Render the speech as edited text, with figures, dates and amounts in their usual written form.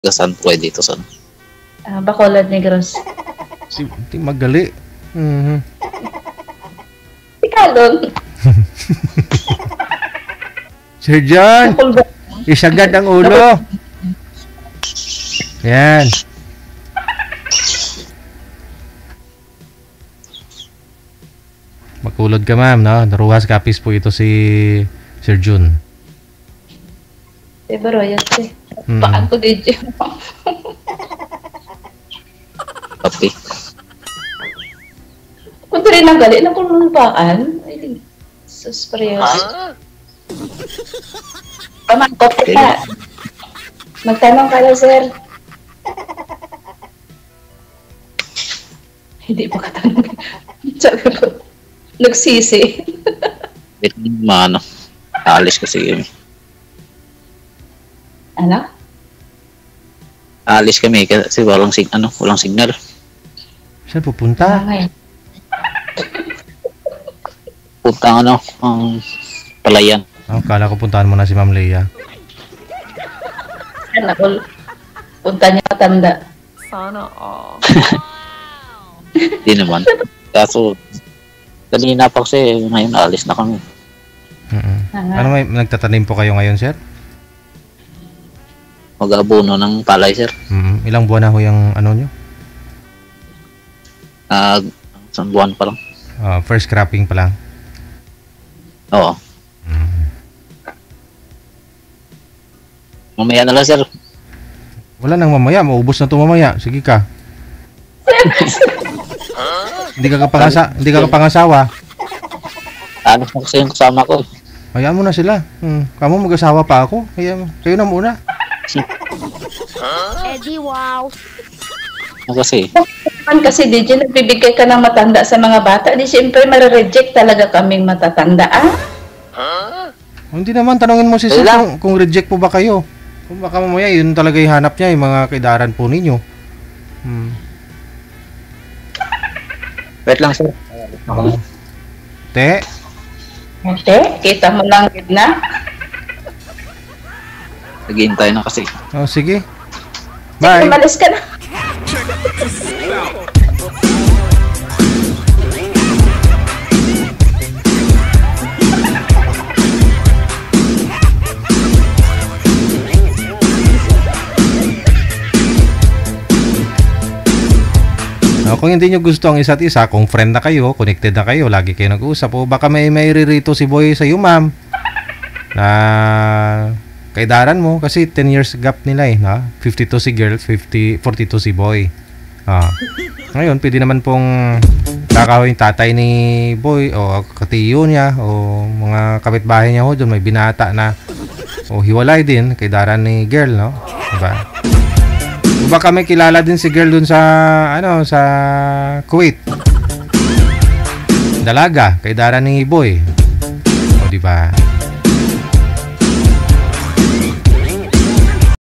Saan po kayo dito, son? Bacolod Negros. Si Magali. Tikalon. Sir John, isagad ang ulo. Yan. Makulod ka, ma'am, no? Naruhas kapis po ito si Sir Jun. Pero yan si. Paan ko dito. Papi. Kung rin ang gali na kung paan. Ay, sus, parehas. Pamangkot kita. Magtanong ka na, sir. Hindi pa katanong. Sabi ko, nagsisi. Wait, ano? Alis kasi kami. Ano? Alis kami kasi walang signal. Saan pupunta? Punta ang palayan. Kala ko puntahan mo na si Ma'am Leia. Ano? Punta niya matanda. Sana all. Hindi naman. Kaso, kanina pa kasi ngayon alis na kami. Ano, may nagtatanim po kayo ngayon, sir? Mag-abono ng palay, sir. Ilang buwan na ho yung ano nyo? Isang buwan pa lang. First cropping pa lang. Oo. Mamaya na lang, sir. Wala nang mamaya, maubos na ito mamaya. Sige ka. Hindi ka kapangasawa. Ano na kasi yung kasama ko. Hayaan mo na sila. Kamu mag-asawa pa ako. Kayo na muna. Eddie, wow. Kasi DJ, nagbibigay ka ng matanda sa mga bata. Di siyempre, marireject talaga kaming matatanda. Hindi naman, tanongin mo si Sir kung reject po ba kayo. Kung baka mamaya, yun talaga ihanap niya, yung mga kaidaran po ninyo. Wait lang, sir. Te? Kita mo lang na. Naghihintay na kasi. Sige. Bye. Umalis ka na. Kung hindi nyo gusto ang isa't isa, kung friend na kayo, connected na kayo, lagi kayo nag-uusap, o baka may ririto si Boy sa iyo, ma'am, na kaidaran mo, kasi 10 years gap nila na? 52 si girl, 42 si Boy. Ngayon, pwede naman pong kakawin tatay ni Boy, o katiyo niya, o mga kapitbahay niya ho, doon may binata na, o hiwalay din, kaidaran ni girl, no? Diba? Baka may kilala din si girl dun sa sa Kuwait. Dalaga, kay Dara ni Boy. O di ba?